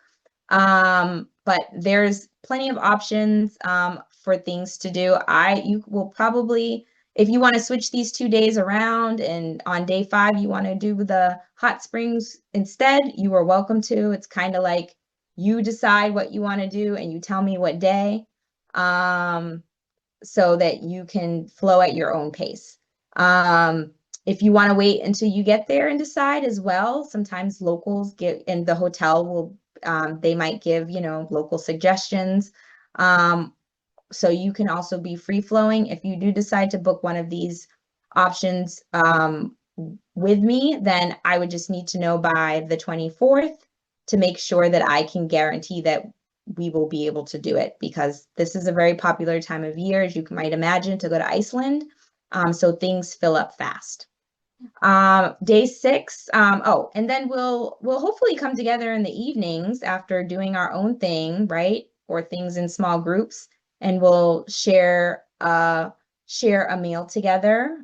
But there's plenty of options for things to do. You will probably, if you want to switch these 2 days around and on day 5 you want to do the hot springs instead, you are welcome to. It's kind of like you decide what you want to do and you tell me what day, so that you can flow at your own pace. If you want to wait until you get there and decide as well, sometimes locals and the hotel will, they might give, local suggestions. So you can also be free flowing. If you do decide to book one of these options with me, then I would just need to know by the 24th to make sure that I can guarantee that we will be able to do it, because this is a very popular time of year, as you might imagine, to go to Iceland. So things fill up fast. Day 6. And then we'll hopefully come together in the evenings after doing our own thing, right? Or things in small groups, and we'll share a meal together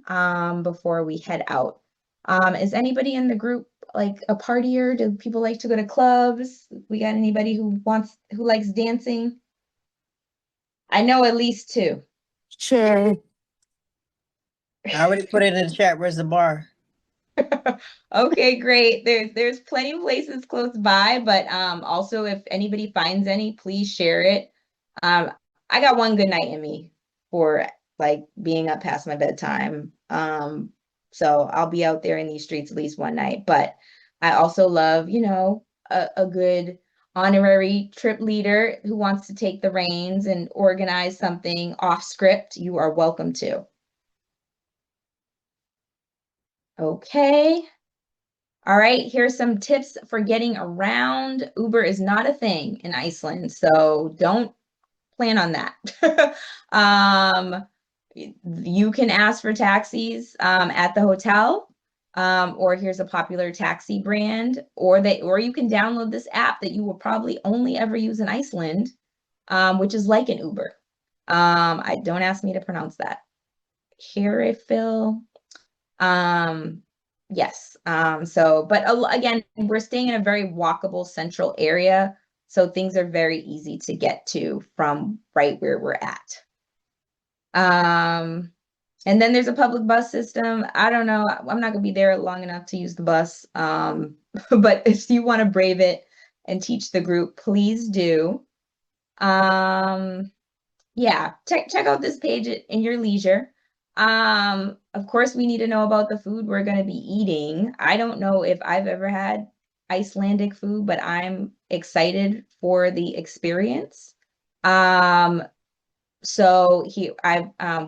before we head out. Is anybody in the group like a partier? Do people like to go to clubs? We got anybody who likes dancing? I know at least 2. Sure. I already put it in the chat. Where's the bar? Okay, great. There's plenty of places close by, but also if anybody finds any, please share it. I got one good night in me for like being up past my bedtime. So I'll be out there in these streets at least one night. But I also love, a good honorary trip leader who wants to take the reins and organize something off script. You are welcome to. Okay. All right, here's some tips for getting around. Uber is not a thing in Iceland, so don't plan on that. You can ask for taxis at the hotel, or here's a popular taxi brand, or you can download this app that you will probably only ever use in Iceland, which is like an Uber. I don't ask me to pronounce that. Herifil. Yes. But again, we're staying in a very walkable central area, so things are very easy to get to from right where we're at. And then there's a public bus system. I don't know. I'm not gonna be there long enough to use the bus. But if you want to brave it and teach the group, please do. Yeah, check out this page in your leisure. Of course, we need to know about the food we're going to be eating. I don't know if I've ever had Icelandic food, but I'm excited for the experience. So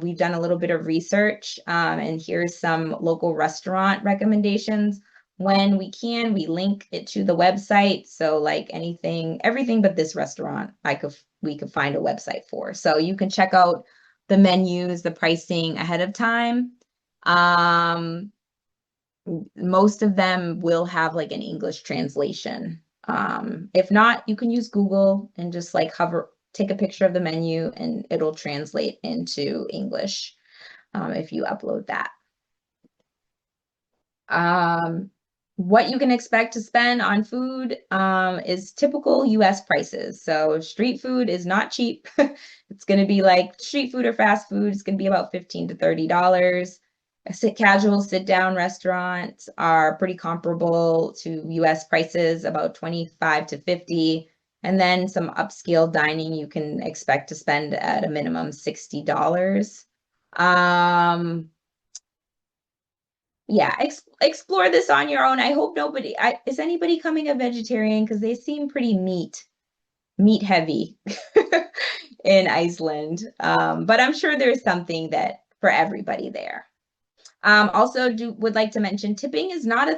we've done a little bit of research, and here's some local restaurant recommendations. When we can, we link it to the website. So like everything but this restaurant, we could find a website for. So you can check out the menus, the pricing ahead of time. Most of them will have like an English translation. If not, you can use Google and just like take a picture of the menu and it'll translate into English if you upload that. What you can expect to spend on food is typical US prices. So street food is not cheap. It's going to be like street food or fast food. It's going to be about $15 to $30. Casual sit-down restaurants are pretty comparable to US prices, about 25 to 50. And then some upscale dining, you can expect to spend at a minimum $60. Yeah, explore this on your own. I hope is anybody coming a vegetarian? Because they seem pretty meat heavy in Iceland. But I'm sure there's something that for everybody there. Also would like to mention tipping is not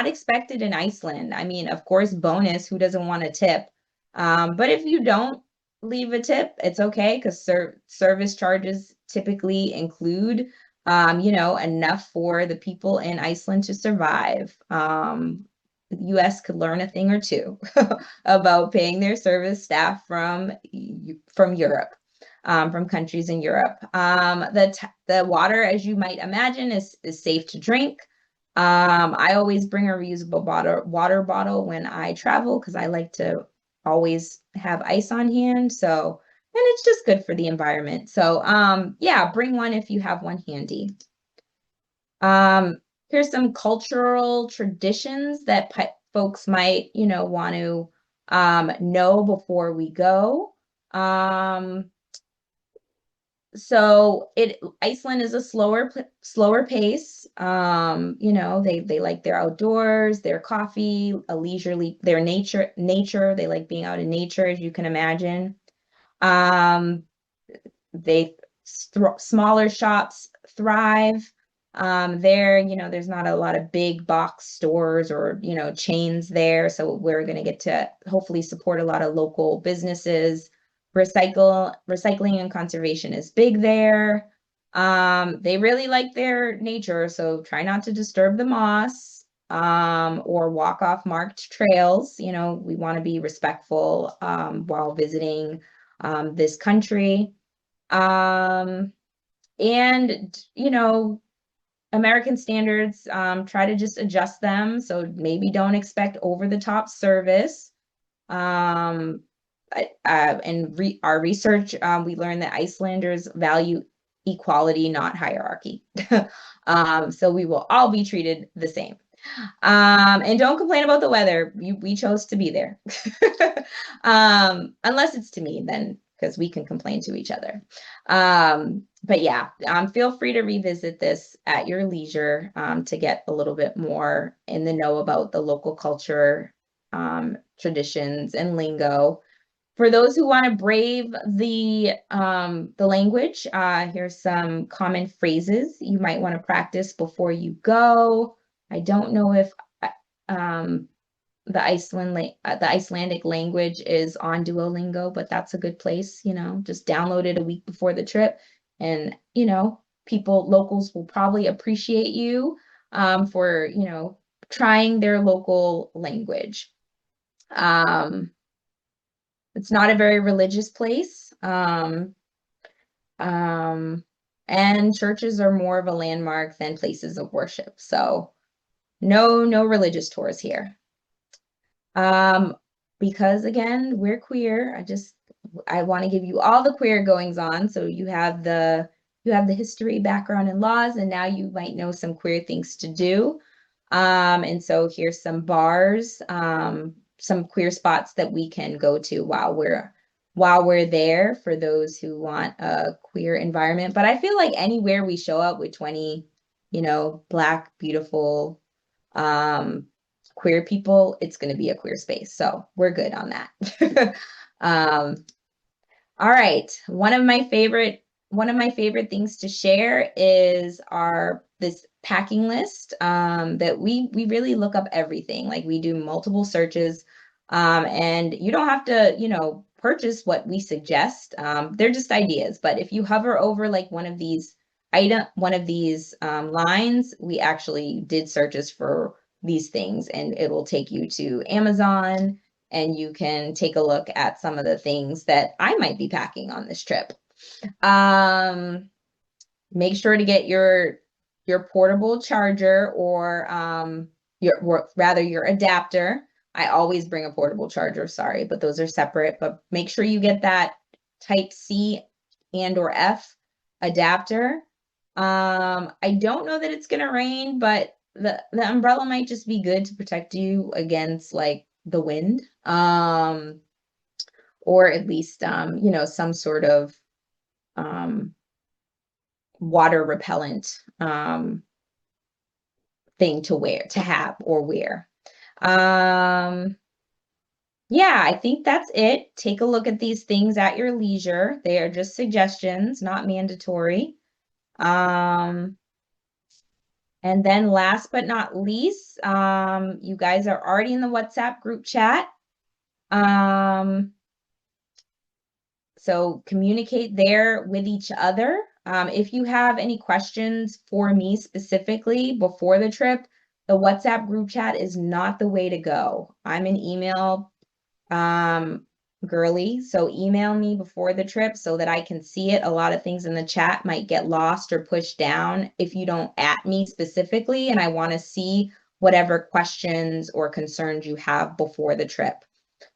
expected in Iceland. I mean, of course, bonus, who doesn't want a tip? But if you don't leave a tip, it's okay because service charges typically include enough for the people in Iceland to survive. The US could learn a thing or two about paying their service staff from Europe. From countries in Europe. The water, as you might imagine, is safe to drink. I always bring a reusable water bottle when I travel because I like to always have ice on hand. So, and it's just good for the environment. So, yeah, bring one if you have one handy. Here's some cultural traditions that folks might, want to know before we go. So Iceland is a slower pace. They like their outdoors, their coffee, their nature. They like being out in nature, as you can imagine. Smaller shops thrive. There's not a lot of big box stores or, chains there. So we're going to get to hopefully support a lot of local businesses. Recycling and conservation is big there. They really like their nature, so try not to disturb the moss or walk off marked trails. We want to be respectful while visiting this country. And, American standards, try to just adjust them. So maybe don't expect over-the-top service. Our research, we learned that Icelanders value equality, not hierarchy. So we will all be treated the same. And don't complain about the weather. We chose to be there. Unless it's to me, then because we can complain to each other. But yeah, feel free to revisit this at your leisure to get a little bit more in the know about the local culture, traditions, and lingo. For those who want to brave the language, here's some common phrases you might want to practice before you go. I don't know if the Icelandic language is on Duolingo, but that's a good place, just download it a week before the trip. And, locals will probably appreciate you for, trying their local language. It's not a very religious place. And churches are more of a landmark than places of worship. So no religious tours here. Because again, we're queer. I want to give you all the queer goings on. So you have the history, background, and laws, and now you might know some queer things to do. And so here's some bars, some queer spots that we can go to while we're there for those who want a queer environment. But I feel like anywhere we show up with 20, Black, beautiful, queer people, it's going to be a queer space. So we're good on that. All right. One of my favorite things to share is this packing list that we really look up everything. Like we do multiple searches, and you don't have to, purchase what we suggest. They're just ideas. But if you hover over like one of these lines, we actually did searches for these things, and it will take you to Amazon, and you can take a look at some of the things that I might be packing on this trip. Make sure to get your portable charger or your adapter. I always bring a portable charger, sorry, but those are separate. But make sure you get that type C and/or F adapter. I don't know that it's gonna rain, but the umbrella might just be good to protect you against like the wind, or at least some sort of water repellent thing to have or wear. Yeah, I think that's it. Take a look at these things at your leisure. They are just suggestions, not mandatory. And then last but not least, you guys are already in the WhatsApp group chat. So communicate there with each other. If you have any questions for me specifically before the trip, the WhatsApp group chat is not the way to go. I'm an email girly, so email me before the trip so that I can see it. A lot of things in the chat might get lost or pushed down if you don't at me specifically, and I want to see whatever questions or concerns you have before the trip.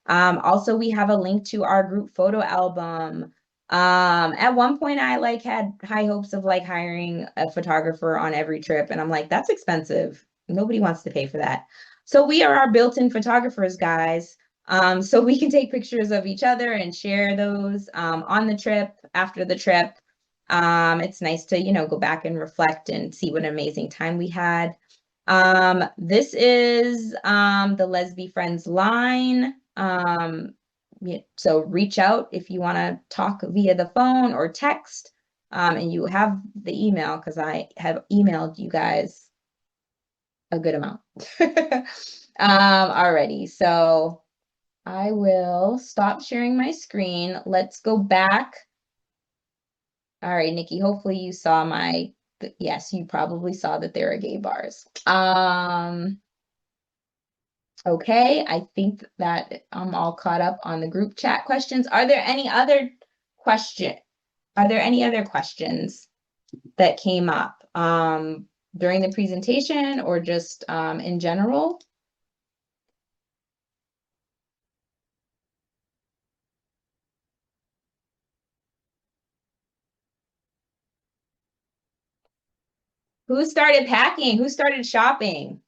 Also, we have a link to our group photo album. At one point I had high hopes of hiring a photographer on every trip, and I'm like, that's expensive. Nobody wants to pay for that. So we are our built-in photographers, guys. So we can take pictures of each other and share those on the trip, after the trip. It's nice to, go back and reflect and see what an amazing time we had. This is the Lesbi Friends line. So reach out if you want to talk via the phone or text. And you have the email because I have emailed you guys a good amount. Alrighty, so I will stop sharing my screen. Let's go back. All right, Nikki, hopefully you saw yes, you probably saw that there are gay bars. Okay, I think that I'm all caught up on the group chat questions. Are there any other questions that came up during the presentation or just in general? Who started packing? Who started shopping?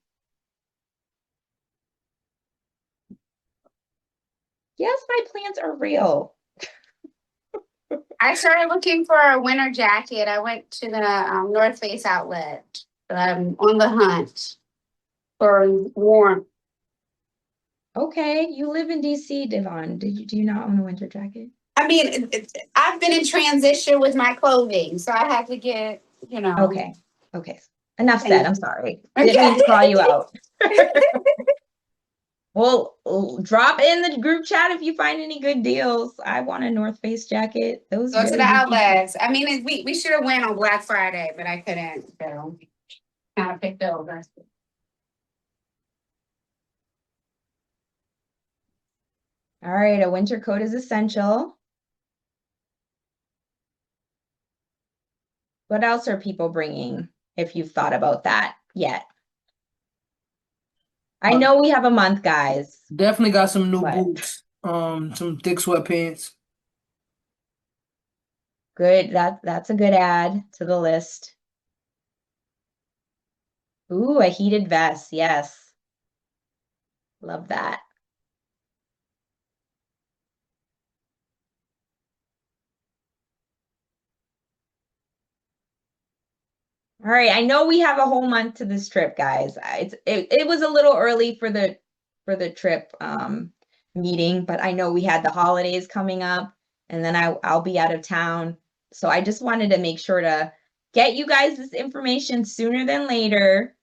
Yes, my plans are real. I started looking for a winter jacket. I went to the North Face outlet. I'm on the hunt for warmth. Okay, you live in DC, Devon. Do you not own a winter jacket? I mean, I've been in transition with my clothing, so I have to get, Okay. Enough said. I'm sorry. Didn't mean to call you out. Well, drop in the group chat if you find any good deals. I want a North Face jacket. Those Go to really the do. outlets. I mean, we should have went on Black Friday, but I couldn't. So kind of picked over. All right, a winter coat is essential. What else are people bringing, if you've thought about that yet? I know we have a month, guys. Definitely got some new But- boots, some thick sweatpants. Good. That's a good add to the list. Ooh, a heated vest. Yes. Love that. All right, I know we have a whole month to this trip, guys. It was a little early for the trip meeting, but I know we had the holidays coming up, and then I'll be out of town. So I just wanted to make sure to get you guys this information sooner than later.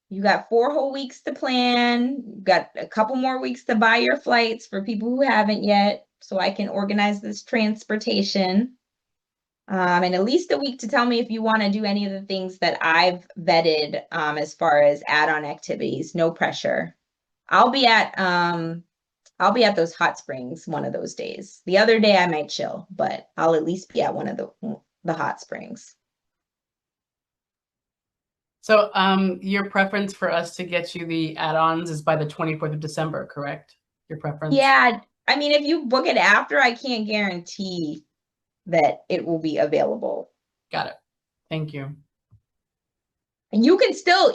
You got 4 whole weeks to plan. You got a couple more weeks to buy your flights for people who haven't yet, so I can organize this transportation. And at least a week to tell me if you want to do any of the things that I've vetted as far as add-on activities. No pressure. I'll be at those hot springs one of those days. The other day I might chill, but I'll at least be at one of the hot springs. So your preference for us to get you the add-ons is by the 24th of December, correct? Your preference? Yeah, I mean, if you book it after, I can't guarantee that it will be available. Got it. Thank you. And you can still,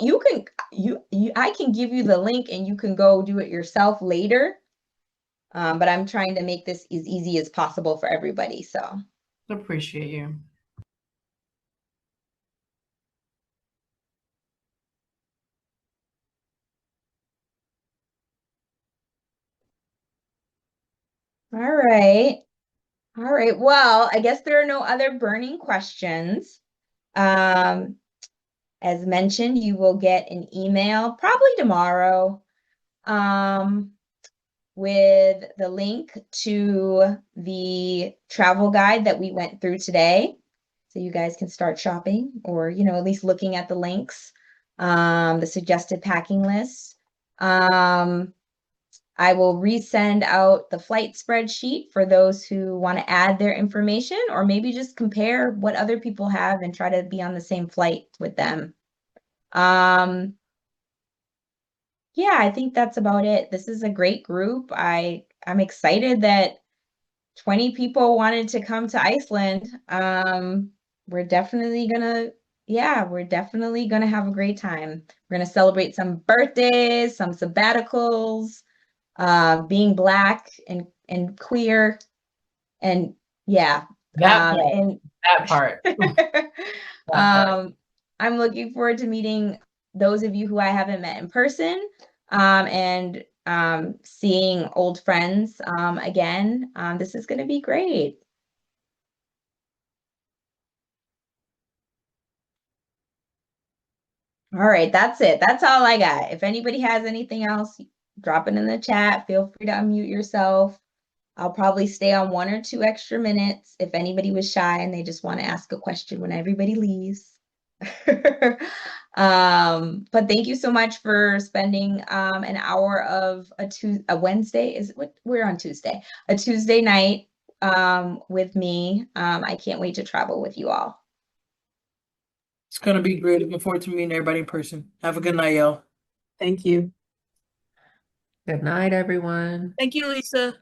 I can give you the link and you can go do it yourself later. But I'm trying to make this as easy as possible for everybody, so. Appreciate you. All right. All right. Well, I guess there are no other burning questions. As mentioned, you will get an email probably tomorrow with the link to the travel guide that we went through today. So you guys can start shopping or, at least looking at the links, the suggested packing list. I will resend out the flight spreadsheet for those who want to add their information or maybe just compare what other people have and try to be on the same flight with them. Yeah, I think that's about it. This is a great group. I'm excited that 20 people wanted to come to Iceland. We're definitely gonna have a great time. We're gonna celebrate some birthdays, some sabbaticals, being Black and queer, and yeah, That part. I'm looking forward to meeting those of you who I haven't met in person, and seeing old friends again. This is going to be great. All right, that's it. That's all I got. If anybody has anything else, drop it in the chat. Feel free to unmute yourself. I'll probably stay on 1 or 2 extra minutes if anybody was shy and they just want to ask a question when everybody leaves. But thank you so much for spending an hour of a Wednesday. We're on Tuesday, a Tuesday night with me. I can't wait to travel with you all. It's gonna be great. Looking forward to meeting everybody in person. Have a good night, y'all. Thank you. Good night, everyone. Thank you, Lisa.